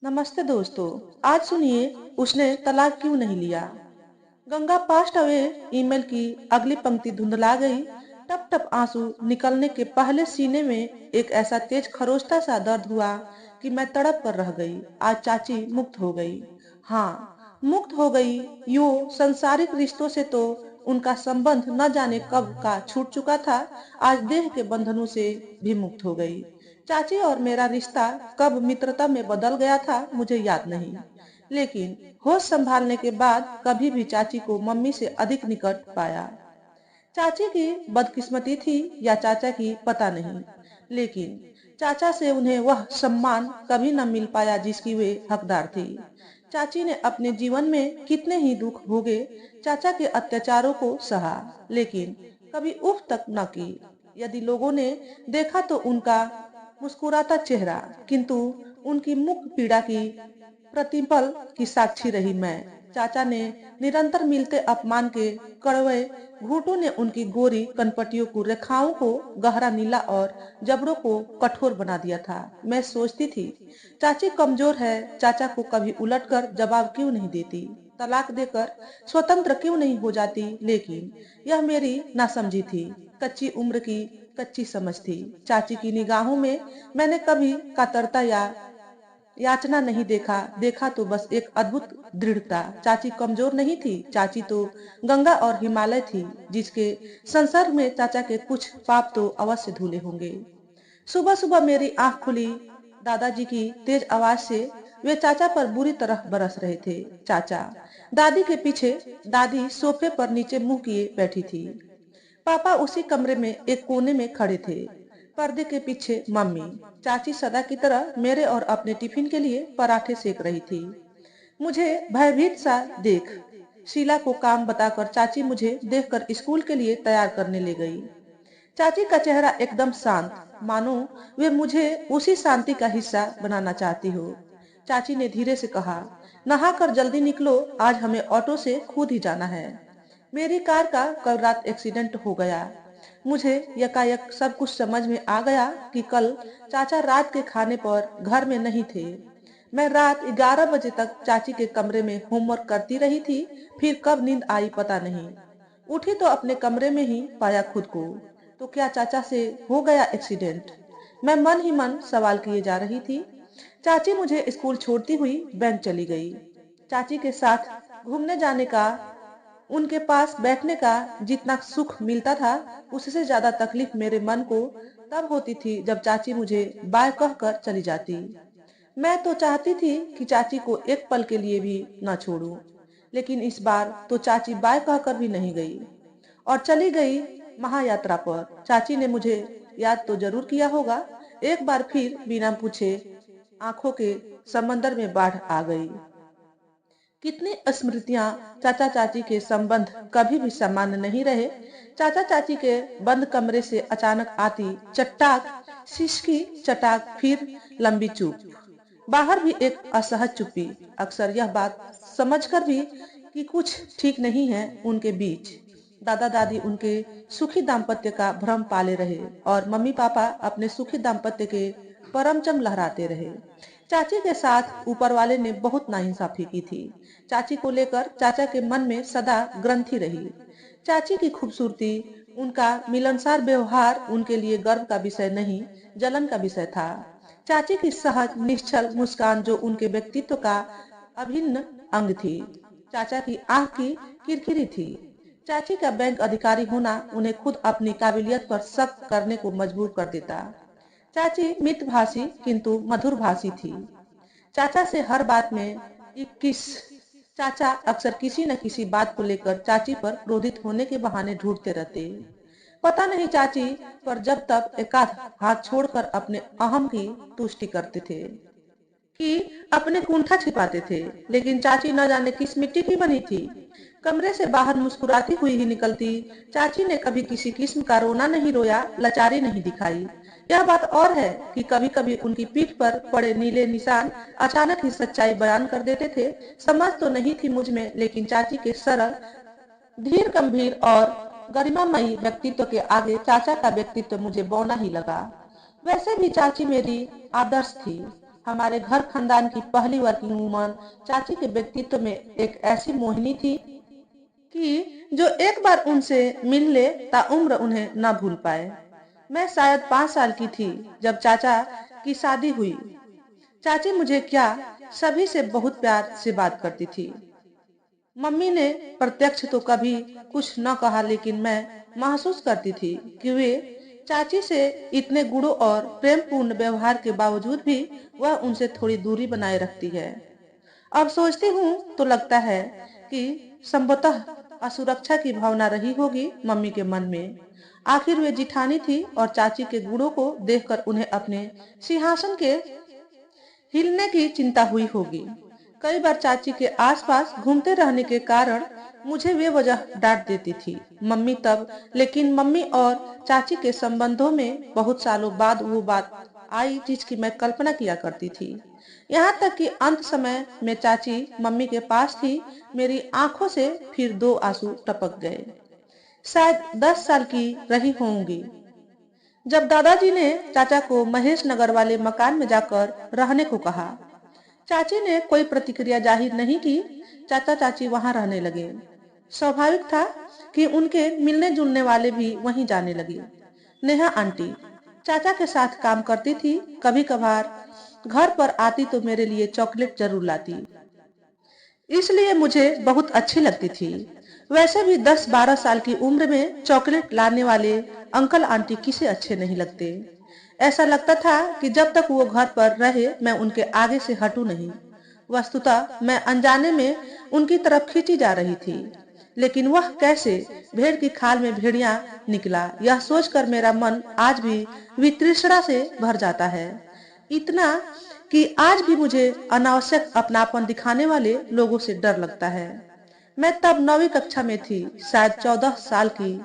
नमस्ते दोस्तों। आज सुनिए, उसने तलाक क्यों नहीं लिया। गंगा पास्ट अवे ईमेल की अगली पंक्ति धुंधला गई। टप टप आंसू निकलने के पहले सीने में एक ऐसा तेज खरोंचता सा दर्द हुआ कि मैं तड़प कर रह गई। आज चाची मुक्त हो गई। हाँ, मुक्त हो गई। यो संसारिक रिश्तों से तो उनका संबंध न जाने कब का छूट चुका था। आज देह के बंधनों से भी मुक्त हो गई। चाची और मेरा रिश्ता कब मित्रता में बदल गया था मुझे याद नहीं, लेकिन होश संभालने के बाद कभी भी चाची को मम्मी से अधिक निकट पाया। चाची की बदकिस्मती थी या चाचा की पता नहीं, लेकिन चाचा से उन्हें वह सम्मान कभी न मिल पाया जिसकी वे हकदार थी। चाची ने अपने जीवन में कितने ही दुख भोगे, चाचा के अत्याचारों को सहा, लेकिन कभी उफ तक न की। यदि लोगों ने देखा तो उनका मुस्कुराता चेहरा, किंतु उनकी मुख पीड़ा की प्रतिपल की साक्षी रही मैं। चाचा ने निरंतर मिलते अपमान के कड़वे घूंटों ने उनकी गोरी कनपटियों को रेखाओं को गहरा नीला और जबड़ों को कठोर बना दिया था। मैं सोचती थी, चाची कमजोर है, चाचा को कभी उलटकर जवाब क्यों नहीं देती, तलाक देकर स्वतंत्र क्यों नहीं हो जाती। लेकिन यह मेरी नासमझी थी, कच्ची उम्र की कच्ची समझ थी। चाची की निगाहों में मैंने कभी कातरता या याचना नहीं देखा, देखा तो बस एक अद्भुत दृढ़ता। चाची कमजोर नहीं थी, चाची तो गंगा और हिमालय थी, जिसके संसर्ग में चाचा के कुछ पाप तो अवश्य धुले होंगे। सुबह सुबह मेरी आंख खुली दादाजी की तेज आवाज से। वे चाचा पर बुरी तरह बरस रहे थे। चाचा दादी के पीछे, दादी सोफे पर नीचे मुंह किए बैठी थी। पापा उसी कमरे में एक कोने में खड़े थे। पर्दे के पीछे मम्मी। चाची सदा की तरह मेरे और अपने टिफिन के लिए पराठे सेक रही थी। मुझे भयभीत सा देख शीला को काम बताकर चाची मुझे देखकर स्कूल के लिए तैयार करने ले गई। चाची का चेहरा एकदम शांत, मानो वे मुझे उसी शांति का हिस्सा बनाना चाहती हो। चाची ने धीरे से कहा, नहाकर जल्दी निकलो, आज हमें ऑटो से खुद ही जाना है। मेरी कार का कल रात एक्सीडेंट हो गया। मुझे यकायक सब कुछ समझ में आ गया कि कल चाचा रात के खाने पर घर में नहीं थे। मैं रात 11 बजे तक चाची के कमरे में होमवर्क करती रही थी। फिर कब नींद आई पता नहीं। उठी तो अपने कमरे में ही पाया खुद को। तो क्या चाचा से हो गया एक्सीडेंट? मैं मन ही मन सवाल किए जा रही थी। चाची मुझे स्कूल छोड़ती हुई बैंक चली गई। चाची के साथ घूमने जाने का, उनके पास बैठने का जितना सुख मिलता था, उससे ज्यादा तकलीफ मेरे मन को तब होती थी जब चाची मुझे बाय कहकर चली जाती। मैं तो चाहती थी कि चाची को एक पल के लिए भी न छोड़ूं, लेकिन इस बार तो चाची बाय कहकर भी नहीं गई और चली गई महायात्रा पर। चाची ने मुझे याद तो जरूर किया होगा। एक बार फिर बिना पूछे आंखों के समंदर में बाढ़ आ गई। कितनी स्मृतियां, चाचा चाची के संबंध कभी भी सामान्य नहीं रहे। चाचा चाची के बंद कमरे से अचानक आती चट्टाक, सिसकी चटाक, फिर लंबी चुप। बाहर भी एक असहज चुप्पी। अक्सर यह बात समझकर भी कि कुछ ठीक नहीं है उनके बीच। दादा दादी उनके सुखी दाम्पत्य का भ्रम पाले रहे और मम्मी पापा अपने सुखी दाम्पत्य के परमचम लहराते रहे। चाची के साथ ऊपर वाले ने बहुत नाइंसाफी की थी। चाची को लेकर चाचा के मन में सदा ग्रंथि रही। चाची की खूबसूरती, उनका मिलनसार व्यवहार उनके लिए गर्व का विषय नहीं, जलन का विषय था। चाची की सहज निश्चल मुस्कान जो उनके व्यक्तित्व का अभिन्न अंग थी। चाचा की आंख की किरकिरी थी। चाची का बैंक अधिकारी होना उन्हें खुद अपनी काबिलियत पर शक करने को मजबूर कर देता। चाची मितभाषी किंतु मधुर भाषी थी। चाचा से हर बात में 21। चाचा अक्सर किसी न किसी बात को लेकर चाची पर क्रोधित होने के बहाने ढूंढते रहते। पता नहीं चाची पर जब तब एकाध हाथ छोड़कर अपने अहम की तुष्टि करते थे कि अपने कुंठा छिपाते थे। लेकिन चाची न जाने किस मिट्टी की बनी थी। कमरे से बाहर मुस्कुराती हुई ही निकलती। चाची ने कभी किसी किस्म का रोना नहीं रोया, लाचारी नहीं दिखाई। यह बात और है कि कभी कभी उनकी पीठ पर पड़े नीले निशान अचानक ही सच्चाई बयान कर देते थे। समझ तो नहीं थी मुझ में, लेकिन चाची के सरल, धीर गंभीर और गरिमामयी व्यक्तित्व के आगे चाचा का व्यक्तित्व मुझे बौना ही लगा। वैसे भी चाची मेरी आदर्श थी। हमारे घर खानदान की पहली वर्किंग वुमन चाची के व्यक्तित्व में एक ऐसी मोहिनी थी कि जो एक बार उनसे मिल ले ता उम्र उन्हें न भूल पाए। मैं शायद 5 साल की थी जब चाचा की शादी हुई। चाची मुझे क्या सभी से बहुत प्यार से बात करती थी। मम्मी ने प्रत्यक्ष तो कभी कुछ न कहा, लेकिन मैं महसूस करती थी कि वे चाची से इतने गुणों और प्रेमपूर्ण व्यवहार के बावजूद भी वह उनसे थोड़ी दूरी बनाए रखती है। अब सोचती हूँ तो लगता है कि संभवतः असुरक्षा की भावना रही होगी मम्मी के मन में। आखिर वे जिठानी थी और चाची के गुणों को देखकर उन्हें अपने सिंहासन के हिलने की चिंता हुई होगी। कई बार चाची के आसपास घूमते रहने के कारण मुझे वे वजह डांट देती थी मम्मी तब। लेकिन मम्मी और चाची के संबंधों में बहुत सालों बाद वो बात आई जिसकी मैं कल्पना किया करती थी। यहाँ तक कि अंत समय में चाची मम्मी के पास थी, मेरी आंखों से फिर दो आंसू टपक गए। शायद 10 साल की रही होंगी जब दादाजी ने चाचा को महेश नगर वाले मकान में जाकर रहने को कहा। चाची ने कोई प्रतिक्रिया जाहिर नहीं की। चाचा चाची वहां रहने लगे। स्वाभाविक था कि उनके मिलने जुलने वाले भी वहीं जाने लगे। नेहा आंटी चाचा के साथ काम करती थी। कभी कभार घर पर आती तो मेरे लिए चॉकलेट जरूर लाती, इसलिए मुझे बहुत अच्छी लगती थी। वैसे भी 10-12 साल की उम्र में चॉकलेट लाने वाले अंकल आंटी किसे अच्छे नहीं लगते। ऐसा लगता था कि जब तक वो घर पर रहे मैं उनके आगे से हटूं नहीं। वस्तुतः मैं अनजाने में उनकी तरफ खींची जा रही थी। लेकिन वह कैसे भेड़ की खाल में भेड़िया निकला, यह सोचकर मेरा मन आज भी वितृष्णा से भर जाता है। इतना कि आज भी मुझे अनावश्यक अपनापन दिखाने वाले लोगों से डर लगता है। मैं तब 9वीं कक्षा में थी, शायद 14 साल की।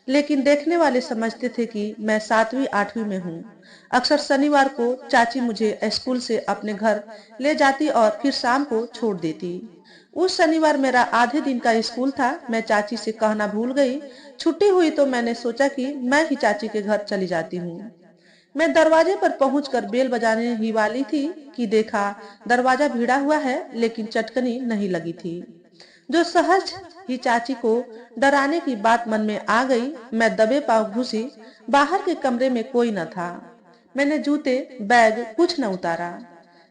लेकिन देखने वाले समझते थे कि मैं 7वीं 8वीं में हूँ। अक्सर शनिवार को चाची मुझे स्कूल से अपने घर ले जाती और फिर शाम को छोड़ देती। उस शनिवार मेरा आधे दिन का स्कूल था। मैं चाची से कहना भूल गई। छुट्टी हुई तो मैंने सोचा कि मैं ही चाची के घर चली जाती हूँ। मैं दरवाजे पर पहुंचकर बेल बजाने ही वाली थी कि देखा दरवाजा भिड़ा हुआ है, लेकिन चटकनी नहीं लगी थी। जो सहज ही चाची को डराने की बात मन में आ गई। मैं दबे पांव घुसी। बाहर के कमरे में कोई न था। मैंने जूते बैग कुछ न उतारा।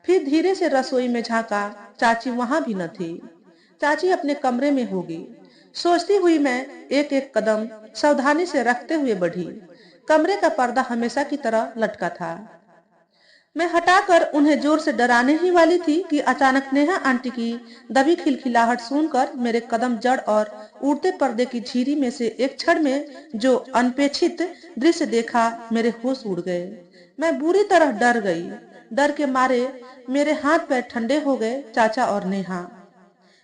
फिर धीरे से रसोई में झांका। चाची वहां भी न थी। चाची अपने कमरे में होगी, सोचती हुई मैं एक एक कदम सावधानी से रखते हुए बढ़ी। कमरे का पर्दा हमेशा की तरह लटका था। मैं हटाकर उन्हें जोर से डराने ही वाली थी कि अचानक नेहा आंटी की दबी खिलखिलाहट सुनकर मेरे कदम जड़ और उड़ते पर्दे की झीरी में से एक क्षण में जो अनपेक्षित दृश्य देखा, मेरे होश उड़ गए। मैं बुरी तरह डर गई। डर के मारे मेरे हाथ पैर ठंडे हो गए। चाचा और नेहा।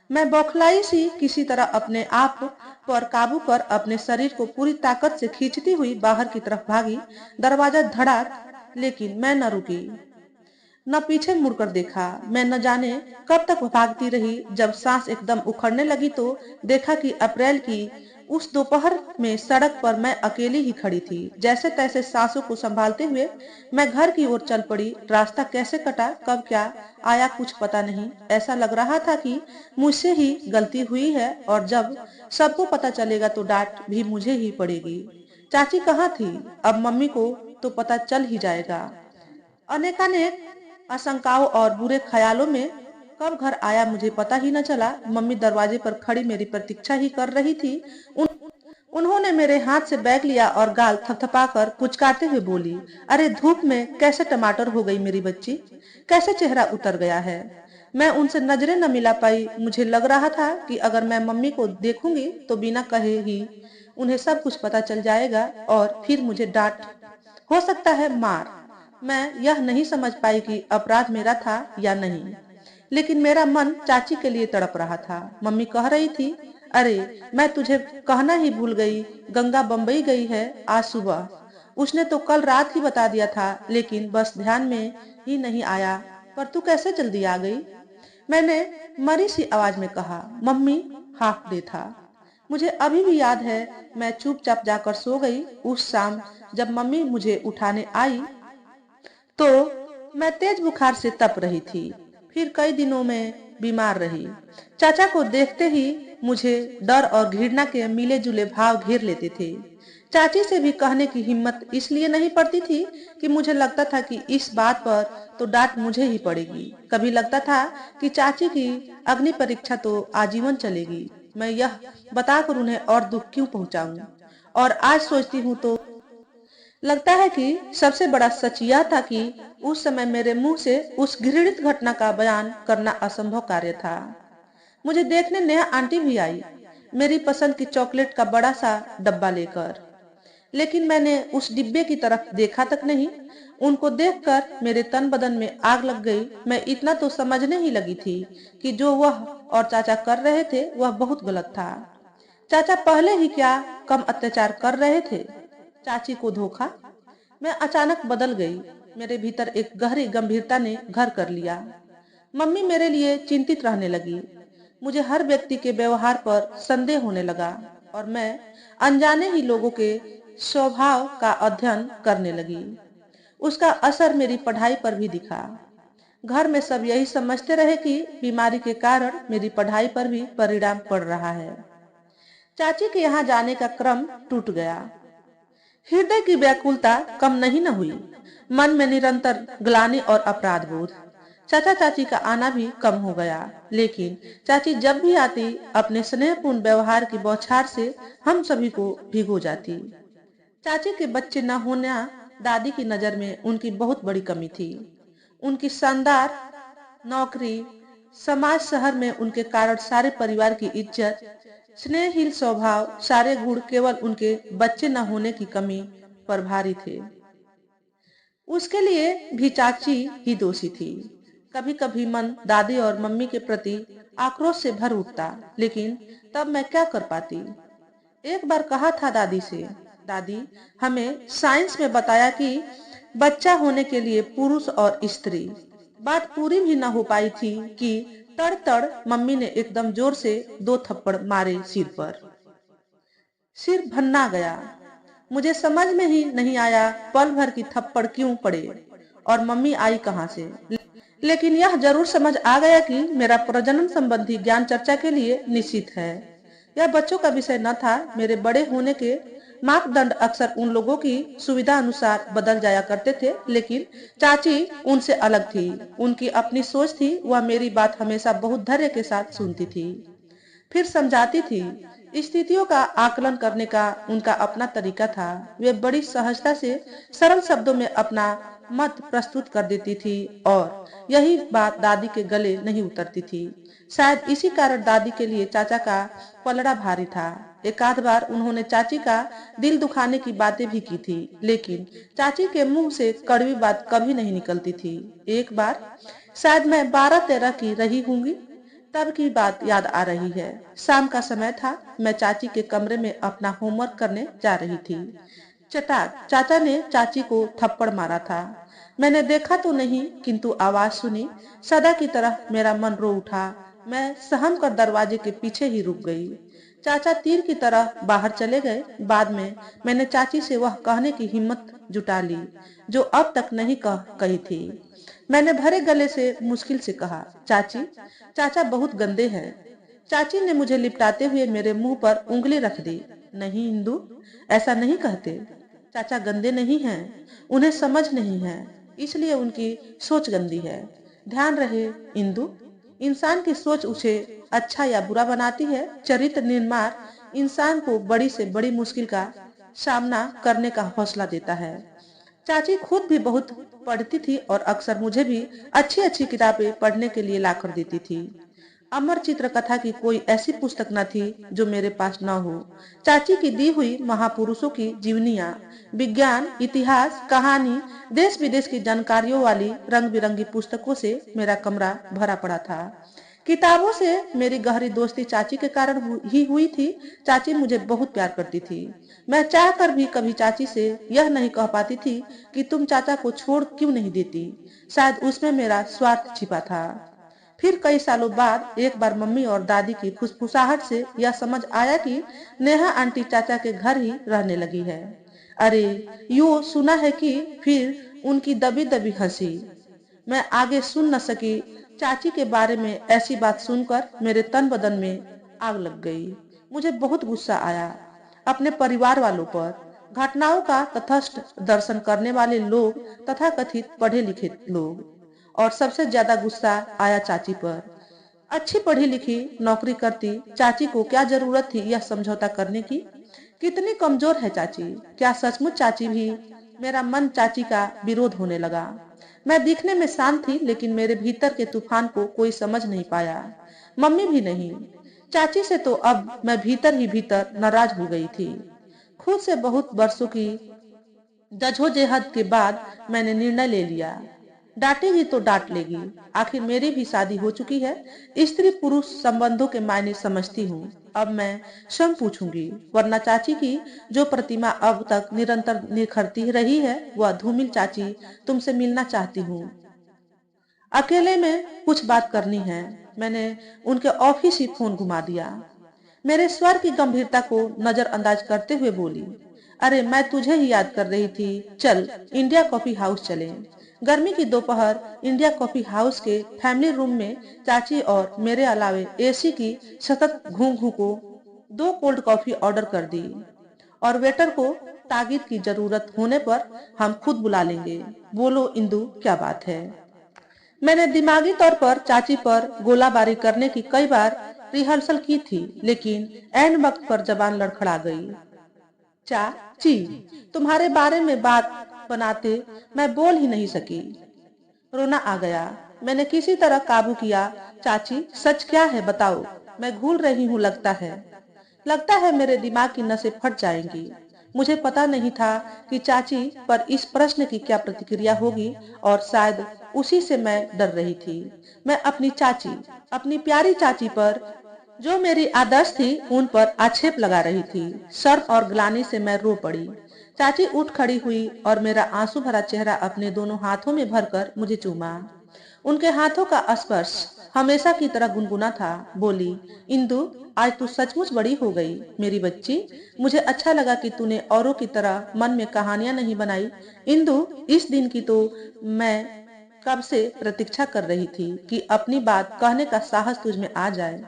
मैं बौखलाई सी किसी तरह अपने आप पर काबू कर अपने शरीर को पूरी ताकत से खींचती हुई बाहर की तरफ भागी। दरवाजा धड़ाक, लेकिन मैं न रुकी, न पीछे मुड़कर देखा। मैं न जाने कब तक भागती रही। जब सांस एकदम उखड़ने लगी तो देखा कि अप्रैल की उस दोपहर में सड़क पर मैं अकेली ही खड़ी थी। जैसे तैसे सांसों को संभालते हुए मैं घर की ओर चल पड़ी। रास्ता कैसे कटा, कब क्या आया कुछ पता नहीं। ऐसा लग रहा था कि मुझसे ही गलती हुई है और जब सबको पता चलेगा तो डांट भी मुझे ही पड़ेगी। चाची कहाँ थी? अब मम्मी को तो पता चल ही जाएगा। अनेकानेक आशंकाओं और बुरे ख्यालों में कब घर आया मुझे पता ही न चला। मम्मी दरवाजे पर खड़ी मेरी प्रतीक्षा ही कर रही थी। उन्होंने मेरे हाथ से बैग लिया और गाल थपथपाकर पुचकारते हुए बोली, अरे धूप में कैसे टमाटर हो गई मेरी बच्ची, कैसे चेहरा उतर गया है। मैं उनसे नजरें न मिला पाई। मुझे लग रहा था कि अगर मैं मम्मी को देखूंगी तो बिना कहे ही उन्हें सब कुछ पता चल जाएगा और फिर मुझे डांट, हो सकता है मार। मैं यह नहीं समझ पाई कि अपराध मेरा था या नहीं, लेकिन मेरा मन चाची के लिए तड़प रहा था। मम्मी कह रही थी, अरे मैं तुझे कहना ही भूल गई, गंगा बम्बई गई है आज सुबह। उसने तो कल रात ही बता दिया था, लेकिन बस ध्यान में ही नहीं आया। पर तू कैसे जल्दी आ गई? मैंने मरी सी आवाज में कहा। मम्मी हाफ डे था। मुझे अभी भी याद है। मैं चुपचाप जाकर सो गई। उस शाम जब मम्मी मुझे उठाने आई तो मैं तेज बुखार से तप रही थी। फिर कई दिनों में बीमार रही। चाचा को देखते ही मुझे डर और घृणा के मिले जुले भाव घेर लेते थे। चाची से भी कहने की हिम्मत इसलिए नहीं पड़ती थी कि मुझे लगता था कि इस बात पर तो डांट मुझे ही पड़ेगी। कभी लगता था कि चाची की अग्नि परीक्षा तो आजीवन चलेगी। मैं यह बताकर उन्हें और दुख क्यों पहुंचाऊं। और आज सोचती हूँ तो लगता है कि सबसे बड़ा सच यह था कि उस समय मेरे मुंह से उस घृणित घटना का बयान करना असंभव कार्य था। मुझे देखने नेहा आंटी भी आई, मेरी पसंद की चॉकलेट का बड़ा सा डब्बा लेकर। लेकिन मैंने उस डिब्बे की तरफ देखा तक नहीं। उनको देखकर मेरे तन बदन में आग लग गई। मैं इतना तो समझने ही लगी थी कि जो वह और चाचा कर रहे थे वह बहुत गलत था। चाचा पहले ही क्या कम अत्याचार कर रहे थे। चाची को धोखा। मैं अचानक बदल गई। मेरे भीतर एक गहरी गंभीरता ने घर कर लिया। मम्मी मेरे लिए चिंतित रहने लगी। मुझे हर व्यक्ति के व्यवहार पर संदेह होने लगा और मैं अनजाने ही लोगों के स्वभाव का अध्ययन करने लगी। उसका असर मेरी पढ़ाई पर भी दिखा। घर में सब यही समझते रहे कि बीमारी के कारण मेरी पढ़ाई पर भी परिणाम पड़ रहा है। चाची के यहाँ जाने का क्रम टूट गया। हृदय की व्याकुलता कम नहीं न हुई। मन में निरंतर ग्लानि और अपराध बोध। चाचा चाची का आना भी कम हो गया। लेकिन चाची जब भी आती अपने स्नेहपूर्ण व्यवहार की बौछार से हम सभी को भिगो जाती। चाची के बच्चे न होना दादी की नजर में उनकी बहुत बड़ी कमी थी। उनकी शानदार नौकरी, समाज शहर में उनके कारण सारे परिवार की इज्जत, स्नेहशील स्वभाव, सारे गुण केवल उनके बच्चे न होने की कमी पर भारी थे। उसके लिए भी चाची ही दोषी थी। कभी कभी मन दादी और मम्मी के प्रति आक्रोश से भर उठता, लेकिन तब मैं क्या कर पाती। एक बार कहा था दादी से, दादी हमें साइंस में बताया कि बच्चा होने के लिए पुरुष और स्त्री। बात पूरी भी न हो पाई थी कि तड़ तड़ मम्मी ने एकदम जोर से 2 थप्पड़ मारे सिर पर। सिर भन्ना गया। मुझे समझ में ही नहीं आया पल भर की थप्पड़ क्यों पड़े और मम्मी आई कहाँ से। लेकिन यह जरूर समझ आ गया कि मेरा प्रजनन संबंधी ज्ञान चर्चा के लिए निश्चित है। यह बच्चों का विषय न था। मेरे बड़े होने के मापदंड अक्सर उन लोगों की सुविधा अनुसार बदल जाया करते थे, लेकिन चाची उनसे अलग थी। उनकी अपनी सोच थी। वह मेरी बात हमेशा बहुत धैर्य के साथ सुनती थी, फिर समझाती थी। स्थितियों का आकलन करने का उनका अपना तरीका था। वे बड़ी सहजता से सरल शब्दों में अपना मत प्रस्तुत कर देती थी और यही बात दादी के गले नहीं उतरती थी। शायद इसी कारण दादी के लिए चाचा का पलड़ा भारी था। एक आध बार उन्होंने चाची का दिल दुखाने की बातें भी की थी, लेकिन चाची के मुंह से कड़वी बात कभी नहीं निकलती थी। एक बार शायद मैं 12-13 की रही होंगी, तब की बात याद आ रही है। शाम का समय था। मैं चाची के कमरे में अपना होमवर्क करने जा रही थी। चटाक चाचा ने चाची को थप्पड़ मारा था। मैंने देखा तो नहीं, किंतु आवाज सुनी। सदा की तरह मेरा मन रो उठा। मैं सहम कर दरवाजे के पीछे ही रुक गई। चाचा तीर की तरह बाहर चले गए। बाद में मैंने चाची से वह कहने की हिम्मत जुटा ली जो अब तक नहीं कही थी। मैंने भरे गले से मुश्किल से कहा, चाची, चाचा बहुत गंदे हैं। चाची ने मुझे लिपटाते हुए मेरे मुंह पर उंगली रख दी। नहीं इंदु, ऐसा नहीं कहते। चाचा गंदे नहीं हैं, उन्हें समझ नहीं है, इसलिए उनकी सोच गंदी है। ध्यान रहे इंदु, इंसान की सोच उसे अच्छा या बुरा बनाती है। चरित्र निर्माण इंसान को बड़ी से बड़ी मुश्किल का सामना करने का हौसला देता है। चाची खुद भी बहुत पढ़ती थी और अक्सर मुझे भी अच्छी अच्छी किताबें पढ़ने के लिए लाकर देती थी। अमर चित्र कथा की कोई ऐसी पुस्तक न थी जो मेरे पास न हो। चाची की दी हुई महापुरुषों की जीवनियां, विज्ञान, इतिहास, कहानी, देश विदेश की जानकारियों वाली रंग बिरंगी पुस्तकों से मेरा कमरा भरा पड़ा था। किताबों से मेरी गहरी दोस्ती चाची के कारण ही हुई थी। चाची मुझे बहुत प्यार करती थी। मैं चाह कर भी कभी चाची से यह नहीं कह पाती थी कि तुम चाचा को छोड़ क्यों नहीं देती। शायद उसमें मेरा स्वार्थ छिपा था। फिर कई सालों बाद एक बार मम्मी और दादी की फुसफुसाहट से यह समझ आया कि नेहा आंटी चाचा के घर ही रहने लगी है। अरे, यूं सुना है कि फिर उनकी दबी दबी हंसी। मैं आगे सुन न सकी। चाची के बारे में ऐसी बात सुनकर मेरे तन बदन में आग लग गई। मुझे बहुत गुस्सा आया अपने परिवार वालों पर। घटनाओं का तटस्थ दर्शन करने वाले लोग, तथाकथित पढ़े लिखे लोग, और सबसे ज्यादा गुस्सा आया चाची पर। अच्छी पढ़ी लिखी नौकरी करती चाची को क्या जरूरत थी यह समझौता करने की। कितनी कमजोर है चाची। क्या सचमुच चाची भी। मेरा मन चाची का विरोध होने लगा। मैं दिखने में शांत थी, लेकिन मेरे भीतर के तूफान को कोई समझ नहीं पाया, मम्मी भी नहीं। चाची से तो अब मैं भीतर ही भीतर नाराज हो गई थी। खुद से बहुत वर्षों की जद्दोजहद के बाद मैंने निर्णय ले लिया। डांटेगी तो डांट लेगी, आखिर मेरी भी शादी हो चुकी है। स्त्री पुरुष संबंधों के मायने समझती हूँ। अब मैं स्वयं पूछूंगी, वरना चाची की जो प्रतिमा अब तक निरंतर निखरती रही है, वह धूमिल चाची तुमसे मिलना चाहती हूँ। अकेले में कुछ बात करनी है। मैंने उनके ऑफिस ही फोन घुमा दिया। मेरे स्वर की गंभीरता को नजरअंदाज करते हुए बोली, अरे मैं तुझे ही याद कर रही थी। चल इंडिया कॉफी हाउस चलें। गर्मी की दोपहर इंडिया कॉफी हाउस के फैमिली रूम में चाची और मेरे अलावे एसी की सतत घूं घूं को 2 कोल्ड कॉफी ऑर्डर कर दी, और वेटर को ताकीद की जरूरत होने पर हम खुद बुला लेंगे। बोलो इंदु, क्या बात है। मैंने दिमागी तौर पर चाची पर गोलाबारी करने की कई बार रिहर्सल की थी, लेकिन ऐन वक्त पर जबान लड़खड़ा गई। चाची, तुम्हारे बारे में बात बनाते मैं बोल ही नहीं सकी। रोना आ गया। मैंने किसी तरह काबू किया। चाची, सच क्या है बताओ। मैं घूल रही हूँ लगता है मेरे दिमाग की नसें फट जाएंगी। मुझे पता नहीं था कि चाची पर इस प्रश्न की क्या प्रतिक्रिया होगी, और शायद उसी से मैं डर रही थी। मैं अपनी चाची, अपनी प्यारी चाची पर, जो मेरी आदर्श थी, उन पर आक्षेप लगा रही थी। शर्म और ग्लानि से मैं रो पड़ी। चाची उठ खड़ी हुई और मेरा आंसू भरा चेहरा अपने दोनों हाथों में भरकर मुझे चूमा। उनके हाथों का स्पर्श हमेशा की तरह गुनगुना था। बोली, इंदु, आज तू सचमुच बड़ी हो गई मेरी बच्ची। मुझे अच्छा लगा कि तूने औरों की तरह मन में कहानियां नहीं बनाई। इंदु, इस दिन की तो मैं कब से प्रतीक्षा कर रही थी कि अपनी बात कहने का साहस तुझ में आ जाए।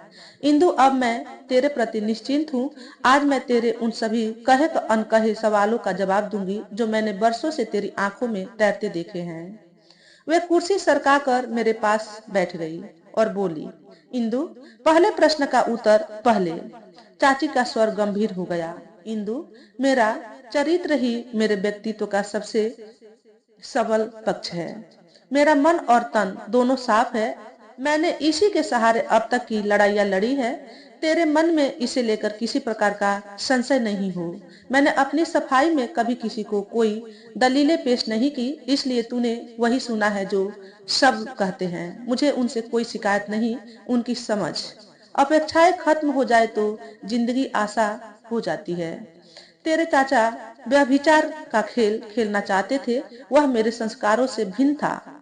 इंदु, अब मैं तेरे प्रति निश्चिंत हूँ। आज मैं तेरे उन सभी कहे अनकहे सवालों का जवाब दूंगी जो मैंने बरसों से तेरी आंखों में तैरते देखे हैं। वे कुर्सी सरका कर मेरे पास बैठ गई और बोली, इंदु, पहले प्रश्न का उत्तर पहले। चाची का स्वर गंभीर हो गया। इंदु, मेरा चरित्र ही मेरे व्यक्तित्व का सबसे सबल पक्ष है। मेरा मन और तन दोनों साफ है। मैंने इसी के सहारे अब तक की लड़ाइयां लड़ी है। तेरे मन में इसे लेकर किसी प्रकार का संशय नहीं हो। मैंने अपनी सफाई में कभी किसी को कोई दलीलें पेश नहीं की, इसलिए तूने वही सुना है जो सब कहते हैं। मुझे उनसे कोई शिकायत नहीं, उनकी समझ। अपेक्षाएं खत्म हो जाए तो जिंदगी आसा हो जाती है। तेरे चाचा व्यभिचार का खेल खेलना चाहते थे, वह मेरे संस्कारों से भिन्न था।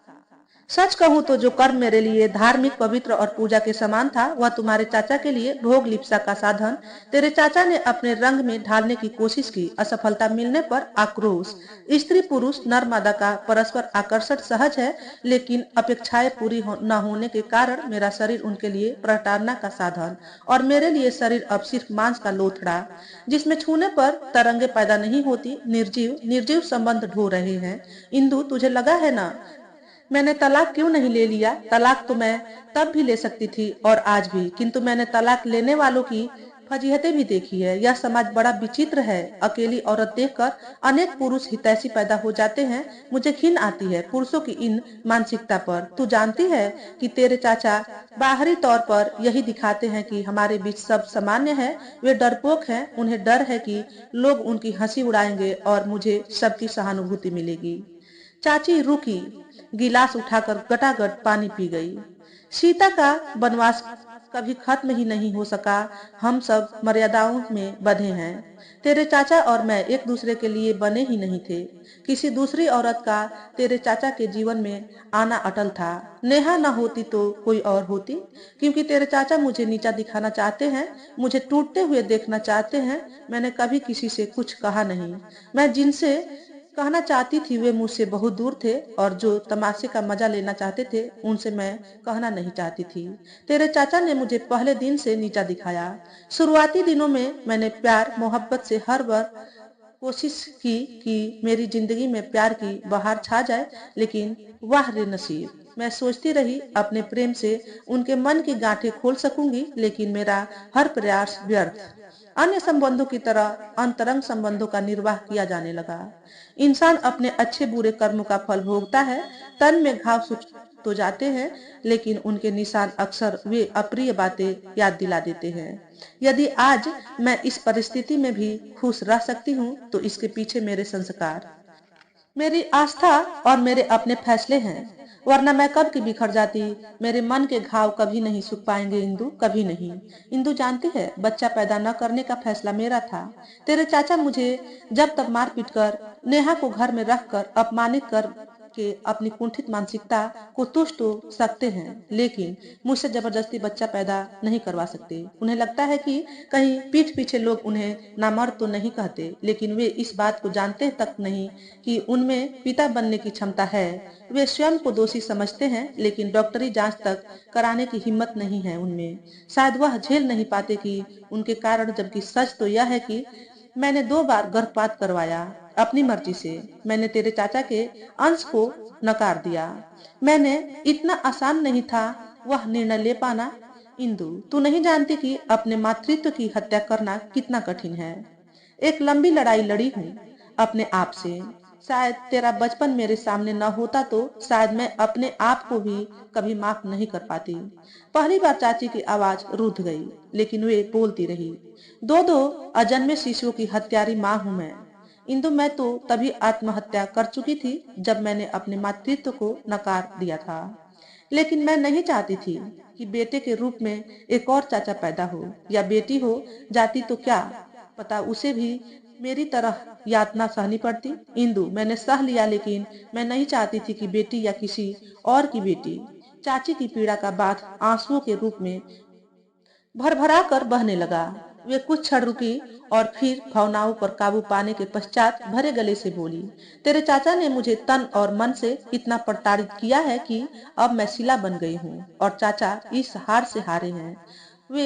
सच कहूँ तो जो कर्म मेरे लिए धार्मिक, पवित्र और पूजा के समान था, वह तुम्हारे चाचा के लिए भोग लिप्सा का साधन। तेरे चाचा ने अपने रंग में ढालने की कोशिश की। असफलता मिलने पर आक्रोश। स्त्री पुरुष नर मादा का परस्पर आकर्षण सहज है, लेकिन अपेक्षाएं पूरी न होने के कारण मेरा शरीर उनके लिए प्रताड़ना का साधन, और मेरे लिए शरीर अब सिर्फ मांस का लोथड़ा, जिसमें छूने पर तरंगे पैदा नहीं होती। निर्जीव निर्जीव संबंध ढो रहे हैं। इंदु, तुझे लगा है ना मैंने तलाक क्यों नहीं ले लिया। तलाक तो मैं तब भी ले सकती थी और आज भी, किंतु मैंने तलाक लेने वालों की फजीहतें भी देखी है। यह समाज बड़ा विचित्र है। अकेली औरत देखकर अनेक पुरुष हितैषी पैदा हो जाते हैं। मुझे घिन आती है पुरुषों की इन मानसिकता पर। तू जानती है कि तेरे चाचा बाहरी तौर पर यही दिखाते हैं कि हमारे बीच सब सामान्य है। वे डरपोक हैं। उन्हें डर है कि लोग उनकी हंसी उड़ाएंगे और मुझे सबकी सहानुभूति मिलेगी। चाची रुकी, गिलास उठाकर गटागट पानी पी गई। सीता का वनवास कभी खत्म ही नहीं हो सका। हम सब मर्यादाओं में बंधे हैं। तेरे चाचा और मैं एक दूसरे के लिए बने ही नहीं थे। किसी दूसरी औरत का तेरे चाचा के जीवन में आना अटल था। नेहा न होती तो कोई और होती, क्योंकि तेरे चाचा मुझे नीचा दिखाना चाहते हैं, मुझे टूटते हुए देखना चाहते हैं। मैंने कभी किसी से कुछ कहा नहीं। मैं जिनसे कहना चाहती थी वे मुझसे बहुत दूर थे और जो तमाशे का मजा लेना चाहते थे उनसे मैं कहना नहीं चाहती थी। तेरे चाचा ने मुझे पहले दिन से नीचा दिखाया। शुरुआती दिनों में मैंने प्यार मोहब्बत से हर बार कोशिश की कि मेरी जिंदगी में प्यार की बहार छा जाए, लेकिन वाह रे नसीब, मैं सोचती रही अपने प्रेम से उनके मन की गांठें खोल सकूंगी, लेकिन मेरा हर प्रयास व्यर्थ। अन्य संबंधों की तरह अंतरंग संबंधों का निर्वाह किया जाने लगा। इंसान अपने अच्छे बुरे कर्मों का फल भोगता है। तन में घाव सूख तो जाते हैं, लेकिन उनके निशान अक्सर वे अप्रिय बातें याद दिला देते हैं। यदि आज मैं इस परिस्थिति में भी खुश रह सकती हूँ तो इसके पीछे मेरे संस्कार, मेरी आस्था और मेरे अपने फैसले हैं, वरना मैं कब की बिखर जाती। मेरे मन के घाव कभी नहीं सूख पाएंगे इंदु, कभी नहीं। इंदु जानती है बच्चा पैदा न करने का फैसला मेरा था। तेरे चाचा मुझे जब तक मार पीट कर, नेहा को घर में रख कर अपमानित कर के अपनी कुंठित मानसिकता को तुष्ट हो सकते हैं, लेकिन मुझसे जबरदस्ती बच्चा पैदा नहीं करवा सकते। उन्हें लगता है कि कहीं पीठ पीछे लोग उन्हें नामर्द तो नहीं कहते, लेकिन वे इस बात को जानते तक नहीं कि उनमें पिता बनने की क्षमता है। वे स्वयं को दोषी समझते हैं, लेकिन डॉक्टरी जांच तक कराने की हिम्मत नहीं है उनमें। शायद वह झेल नहीं पाते कि उनके कारण, जबकि सच तो यह है कि मैंने 2 बार गर्भपात करवाया अपनी मर्जी से। मैंने तेरे चाचा के अंश को नकार दिया। मैंने इतना आसान नहीं था वह निर्णय ले पाना। इंदु, तू नहीं जानती कि अपने मातृत्व की हत्या करना कितना कठिन है। एक लंबी लड़ाई लड़ी हूँ अपने आप से। शायद तेरा बचपन मेरे सामने न होता तो शायद मैं अपने आप को भी कभी माफ नहीं कर पाती। पहली बार चाची की आवाज रुध गई, लेकिन वे बोलती रही। दो दो अजन्मे शिशुओं की हत्यारी माँ हूँ मैं। इंदु, मैं तो तभी आत्महत्या कर चुकी थी जब मैंने अपने मातृत्व को नकार दिया था। लेकिन मैं नहीं चाहती थी कि बेटे के रूप में एक और चाचा पैदा हो, या बेटी हो जाती तो क्या पता उसे भी मेरी तरह यातना सहनी पड़ती। इंदु, मैंने सह लिया, लेकिन मैं नहीं चाहती थी कि बेटी या किसी और की बेटी। चाची की पीड़ा का बाथ आंसुओं के रूप में भरभरा कर बहने लगा। वे कुछ क्षण रुकी और फिर भावनाओं पर काबू पाने के पश्चात भरे गले से बोली। तेरे चाचा ने मुझे तन और मन से इतना प्रताड़ित किया है कि अब मैं शिला बन गई हूँ और चाचा इस हार से हारे हैं। वे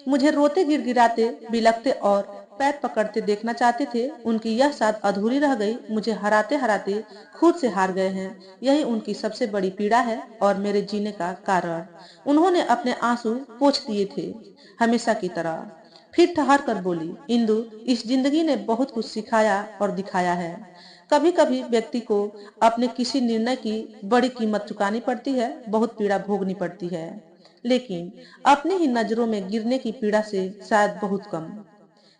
मुझे रोते गिड़गिड़ाते बिलखते और पैर पकड़ते देखना चाहते थे। उनकी यह साथ अधूरी रह गई। मुझे हराते हराते खुद से हार गए हैं। यही उनकी सबसे बड़ी पीड़ा है और मेरे जीने का कारण। उन्होंने अपने आंसू पोंछ दिए थे हमेशा की तरह। फिर ठहर कर बोली, इंदु, इस जिंदगी ने बहुत कुछ सिखाया और दिखाया है। कभी कभी व्यक्ति को अपने किसी निर्णय की बड़ी कीमत चुकानी पड़ती है, बहुत पीड़ा भोगनी पड़ती है, लेकिन अपनी ही नजरों में गिरने की पीड़ा से शायद बहुत कम।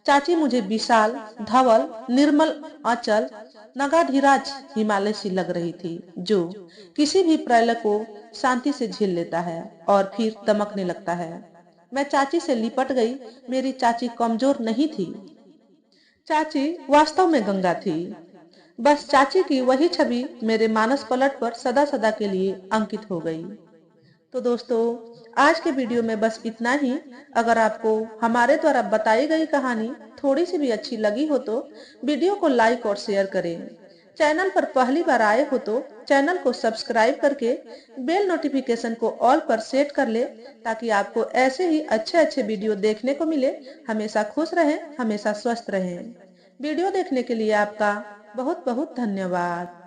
चाची मुझे विशाल, धवल, निर्मल, अचल, नगाधीराज हिमालय सी लग रही थी, जो किसी भी प्रलय को शांति से झेल लेता है और फिर दमकने लगता है। मैं चाची से लिपट गई। मेरी चाची कमजोर नहीं थी। चाची वास्तव में गंगा थी। बस चाची की वही छवि मेरे मानस पलट पर सदा सदा के लिए अंकित हो गई। तो दोस्तों, आज के वीडियो में बस इतना ही। अगर आपको हमारे द्वारा बताई गई कहानी थोड़ी सी भी अच्छी लगी हो तो वीडियो को लाइक और शेयर करें। चैनल पर पहली बार आए हो तो चैनल को सब्सक्राइब करके बेल नोटिफिकेशन को ऑल पर सेट कर ले, ताकि आपको ऐसे ही अच्छे अच्छे वीडियो देखने को मिले। हमेशा खुश रहें, हमेशा स्वस्थ रहें। वीडियो देखने के लिए आपका बहुत बहुत धन्यवाद।